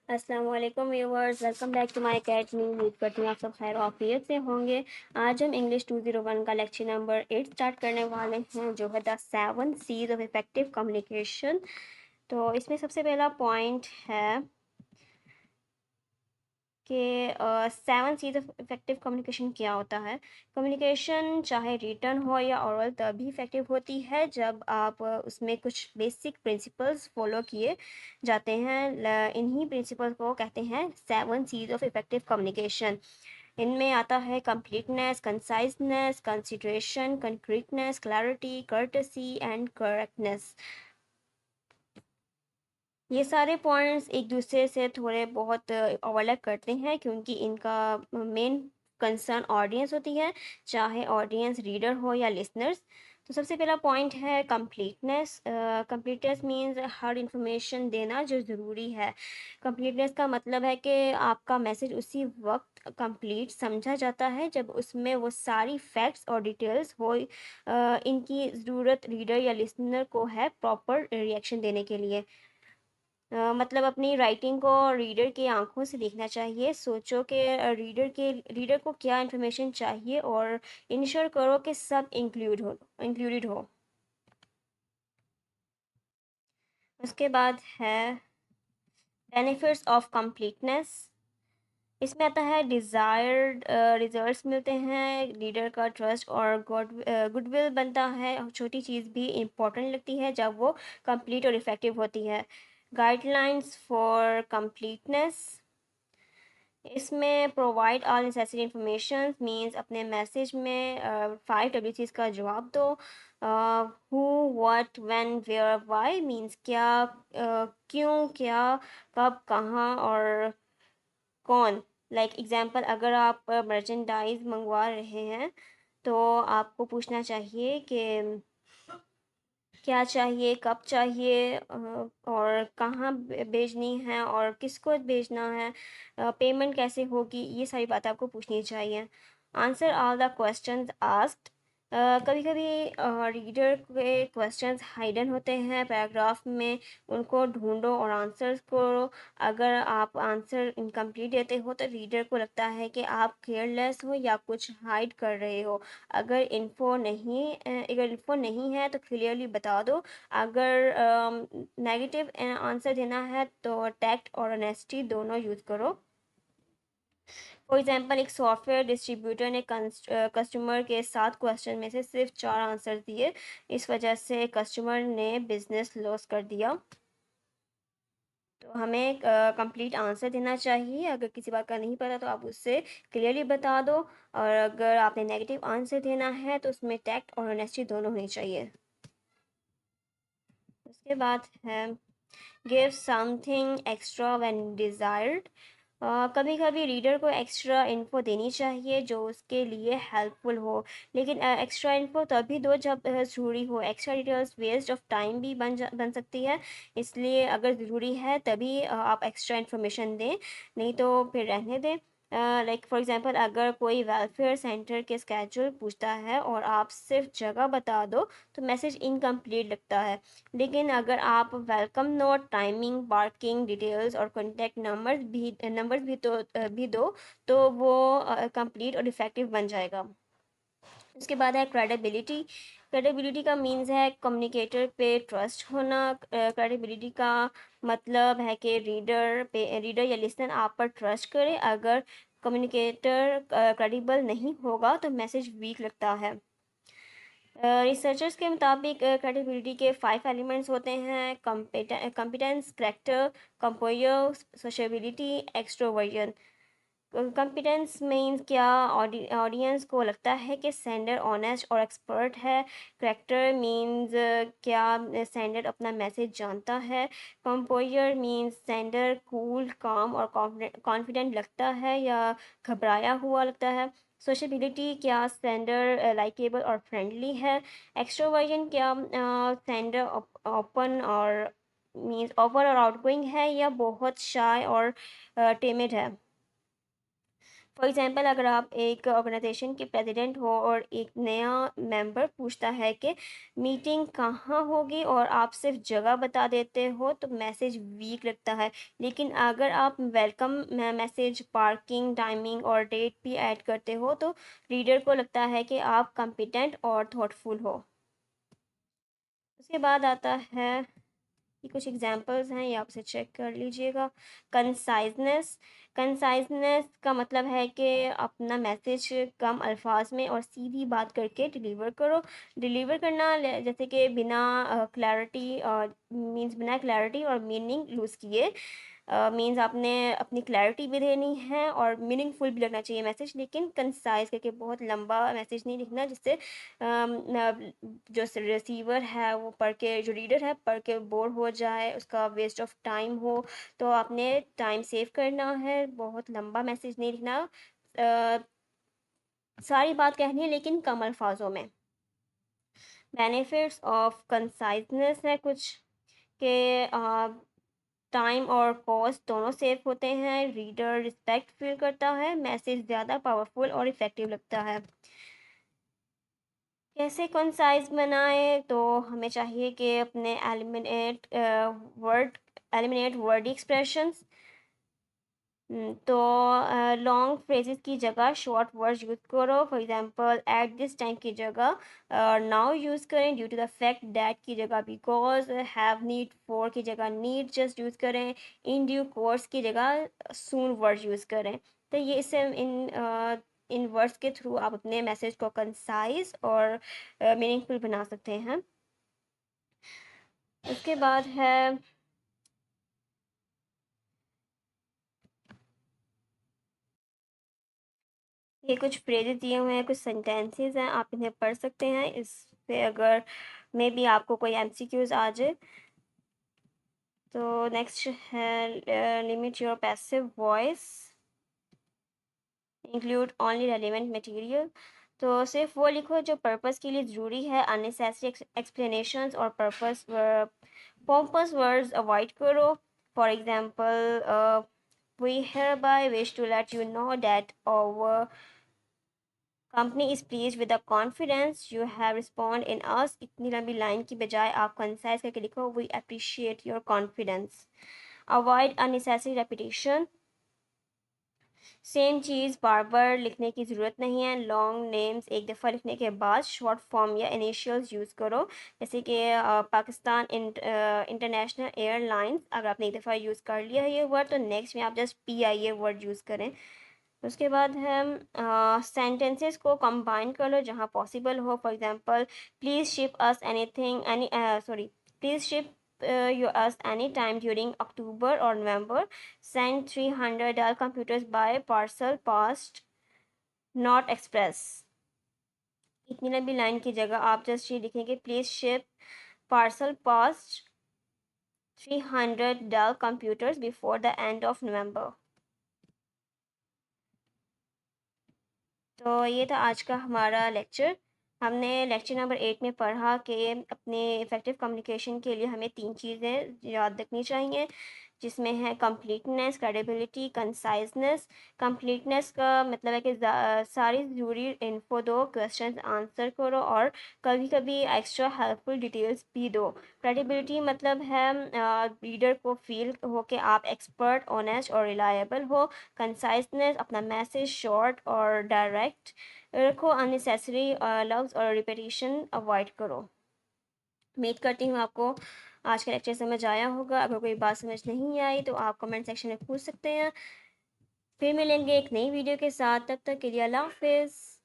अस्सलाम वालेकुम viewers, welcome back to my academy. उम्मीद करती हूँ आप सब खैर आफियत से होंगे। आज हम इंग्लिश 201 का लेक्चर नंबर 8 स्टार्ट करने वाले हैं, जो है the 7 C's of effective communication. तो इसमें सबसे पहला पॉइंट है कि 7 C's ऑफ इफेक्टिव कम्युनिकेशन क्या होता है। कम्युनिकेशन चाहे रिटर्न हो या ओरल तभी इफेक्टिव होती है जब आप उसमें कुछ बेसिक प्रिंसिपल्स फॉलो किए जाते हैं। इन्हीं प्रिंसिपल्स को कहते हैं 7 C's ऑफ इफेक्टिव कम्युनिकेशन। इनमें आता है completeness, conciseness, consideration, concreteness, clarity, courtesy and correctness. ये सारे पॉइंट्स एक दूसरे से थोड़े बहुत ओवरलैप करते हैं, क्योंकि इनका मेन कंसर्न ऑडियंस होती है, चाहे ऑडियंस रीडर हो या लिसनर्स। तो सबसे पहला पॉइंट है कंप्लीटनेस। कंप्लीटनेस मीन्स हर इंफॉर्मेशन देना जो ज़रूरी है। कंप्लीटनेस का मतलब है कि आपका मैसेज उसी वक्त कंप्लीट समझा जाता है जब उसमें वो सारी फैक्ट्स और डिटेल्स हो। इनकी ज़रूरत रीडर या लिसनर को है प्रॉपर रिएक्शन देने के लिए। मतलब अपनी राइटिंग को रीडर की आंखों से देखना चाहिए। सोचो कि रीडर को क्या इन्फॉर्मेशन चाहिए और इंश्योर करो कि सब इंक्लूडेड हो। उसके बाद है बेनिफिट्स ऑफ कंप्लीटनेस। इसमें आता है डिज़ायर्ड रिजल्ट्स मिलते हैं, रीडर का ट्रस्ट और गुडविल बनता है, और छोटी चीज़ भी इम्पोर्टेंट लगती है जब वो कंप्लीट और इफ़ेक्टिव होती है। Guidelines for completeness. इसमें provide all necessary information means अपने मैसेज में 5 WC's का जवाब दो। Who, what, when, where, why means क्या, क्यों, क्या, कब, कहाँ और कौन। लाइक एग्जांपल, अगर आप मर्चेंडाइज मंगवा रहे हैं तो आपको पूछना चाहिए कि क्या चाहिए, कब चाहिए, और कहाँ भेजनी है और किसको भेजना है, पेमेंट कैसे होगी, ये सारी बातें आपको पूछनी चाहिए। Answer all the questions asked. कभी कभी रीडर के क्वेश्चंस हाइडन होते हैं पैराग्राफ में, उनको ढूंढो और आंसर्स करो। अगर आप आंसर इनकम्प्लीट देते हो तो रीडर को लगता है कि आप केयरलेस हो या कुछ हाइड कर रहे हो। अगर इन्फो नहीं है तो क्लियरली बता दो। अगर नेगेटिव आंसर देना है तो टैक्ट और ऑनेस्टी दोनों यूज़ करो। फॉर एग्जांपल, एक सॉफ्टवेयर डिस्ट्रीब्यूटर ने कस्टमर के 7 क्वेश्चन में से सिर्फ 4 आंसर दिए। इस वजह से कस्टमर ने बिजनेस लॉस कर दिया। तो हमें कंप्लीट आंसर देना चाहिए। अगर किसी बात का नहीं पता तो आप उससे क्लियरली बता दो, और अगर आपने नेगेटिव आंसर देना है तो उसमें टैक्ट और ऑनेस्टी दोनों होनी चाहिए। उसके बाद है give something extra when desired. कभी कभी रीडर को एक्स्ट्रा इन्फो देनी चाहिए जो उसके लिए हेल्पफुल हो, लेकिन एक्स्ट्रा इन्फो तभी दो जब ज़रूरी हो। Extra details waste of time भी बन सकती है, इसलिए अगर ज़रूरी है तभी आप एक्स्ट्रा इन्फॉर्मेशन दें, नहीं तो फिर रहने दें। लाइक फॉर एग्जांपल, अगर कोई वेलफेयर सेंटर के स्केड्यूल पूछता है और आप सिर्फ जगह बता दो तो मैसेज इनकम्प्लीट लगता है। लेकिन अगर आप welcome note, timing, parking details और कॉन्टैक्ट नंबर्स भी दो तो वो कंप्लीट और इफ़ेक्टिव बन जाएगा। उसके बाद है क्रेडिबिलिटी। क्रेडिबिलिटी का मीन्स है कम्युनिकेटर पे ट्रस्ट होना। क्रेडिबिलिटी का मतलब है कि रीडर या लिसनर आप पर ट्रस्ट करे। अगर कम्युनिकेटर क्रेडिबल नहीं होगा तो मैसेज वीक लगता है। रिसर्चर्स के मुताबिक क्रेडिबिलिटी के 5 एलिमेंट्स होते हैं: competence, character, composer, सोशेबिलिटी, extroversion. Competence means क्या ऑडियंस को लगता है कि सेंडर ऑनेस्ट और एक्सपर्ट है। करेक्टर मीन्स क्या सेंडर अपना मैसेज जानता है। कंपोजर मीन्स सेंडर कूल, काम और कॉन्फिडेंट लगता है या घबराया हुआ लगता है। सोशबिलिटी क्या सेंडर लाइकेबल और फ्रेंडली है। एक्सट्रोवर्जन क्या सेंडर ओपन और आउटगोइंग है या बहुत शाय और टिमिड है। फॉर एग्जांपल अगर आप एक ऑर्गेनाइजेशन के प्रेसिडेंट हो और एक नया मेंबर पूछता है कि मीटिंग कहाँ होगी और आप सिर्फ जगह बता देते हो तो मैसेज वीक लगता है। लेकिन अगर आप वेलकम मैसेज, पार्किंग टाइमिंग और डेट भी ऐड करते हो तो रीडर को लगता है कि आप कॉम्पिटेंट और थॉटफुल हो। उसके बाद आता है, ये कुछ एग्जांपल्स हैं, ये आप इसे चेक कर लीजिएगा। कंसाइजनेस, कंसाइजनेस का मतलब है कि अपना मैसेज कम अल्फाज में और सीधी बात करके डिलीवर करो। डिलीवर करना जैसे कि बिना क्लैरिटी मींस बिना क्लैरिटी और मीनिंग लूज़ किए, मीन्स आपने अपनी क्लैरिटी भी देनी है और मीनिंगफुल भी लगना चाहिए मैसेज, लेकिन कंसाइज करके बहुत लंबा मैसेज नहीं लिखना जिससे जो रिसीवर है वो पढ़ के, जो रीडर है पढ़ के बोर हो जाए, उसका वेस्ट ऑफ टाइम हो। तो आपने टाइम सेव करना है, बहुत लंबा मैसेज नहीं लिखना, सारी बात कहनी है लेकिन कम अल्फाजों में। बेनिफिट्स ऑफ कंसाइजनेस है कुछ के, टाइम और कॉस्ट दोनों सेव होते हैं, रीडर रिस्पेक्ट फील करता है, मैसेज ज़्यादा पावरफुल और इफ़ेक्टिव लगता है। कैसे कंसाइज बनाएं, तो हमें चाहिए कि अपने एलिमिनेट वर्ड एक्सप्रेशंस। तो लॉन्ग फ्रेजेस की जगह शॉर्ट वर्ड्स यूज़ करो। For example at this time की जगह नाउ यूज़ करें, due to the fact that की जगह बिकॉज, हैव नीड फॉर की जगह नीड जस्ट यूज़ करें, इन ड्यू कोर्स की जगह सून वर्ड यूज़ करें। तो ये इससे इन वर्ड्स के थ्रू आप अपने मैसेज को कंसाइज और मीनिंगफुल बना सकते हैं। उसके बाद है, ये कुछ फ्रेजेस दिए हुए हैं, कुछ सेंटेंसेस हैं, आप इन्हें पढ़ सकते हैं। इस पे अगर मे बी आपको कोई एमसीक्यूज आ जाए। तो नेक्स्ट है limit your passive voice, include only relevant material. तो सिर्फ वो लिखो जो पर्पस के लिए ज़रूरी है, अननेसेसरी एक्सप्लेनेशंस और पोम्पस वर्ड्स अवॉइड करो। For example we hereby wish to let you know that our company is please with the confidence you have respond in us. इतनी लंबी लाइन की बजाय आप कंसाइज करके लिखो, we appreciate your confidence. Avoid unnecessary repetition, same चीज़ बार बार लिखने की ज़रूरत नहीं है। लॉन्ग नेम्स एक दफ़ा लिखने के बाद शॉर्ट फॉर्म या इनिशियल्स यूज़ करो, जैसे कि पाकिस्तान इंटरनेशनल एयरलाइंस। अगर आपने एक दफ़ा यूज़ कर लिया है ये वर्ड तो नेक्स्ट में आप जस्ट PIA वर्ड यूज़ करें। उसके बाद है सेंटेंसेस को कंबाइन कर लो जहाँ पॉसिबल हो। For example please ship us anything any sorry please ship you us anytime during October or November. Send 300 computers by parcel past not express। इतनी लंबी लाइन की जगह आप जस्ट ये लिखेंगे, please ship parcel past 300 Dell computers before the end of November। तो ये था आज का हमारा लेक्चर। हमने लेक्चर नंबर 8 में पढ़ा कि अपने इफ़ेक्टिव कम्युनिकेशन के लिए हमें 3 चीज़ें याद रखनी चाहिए, जिसमें है कंप्लीटनेस, क्रेडिबिलिटी, कंसाइजनेस। कंप्लीटनेस का मतलब है कि सारी ज़रूरी इन्फो दो, क्वेश्चंस आंसर करो और कभी कभी एक्स्ट्रा हेल्पफुल डिटेल्स भी दो। क्रेडिबिलिटी मतलब है रीडर को फील हो कि आप एक्सपर्ट, ऑनेस्ट और रिलायबल हो। कंसाइजनेस, अपना मैसेज शॉर्ट और डायरेक्ट रखो, अननेसेसरी लफ्ज़ और रिपीटिशन अवॉइड करो। उम्मीद करती हूँ आपको आज का लेक्चर समझ आया होगा। अगर कोई बात समझ नहीं आई तो आप कमेंट सेक्शन में पूछ सकते हैं। फिर मिलेंगे एक नई वीडियो के साथ, तब तक के लिए अल्लाह हाफिज़।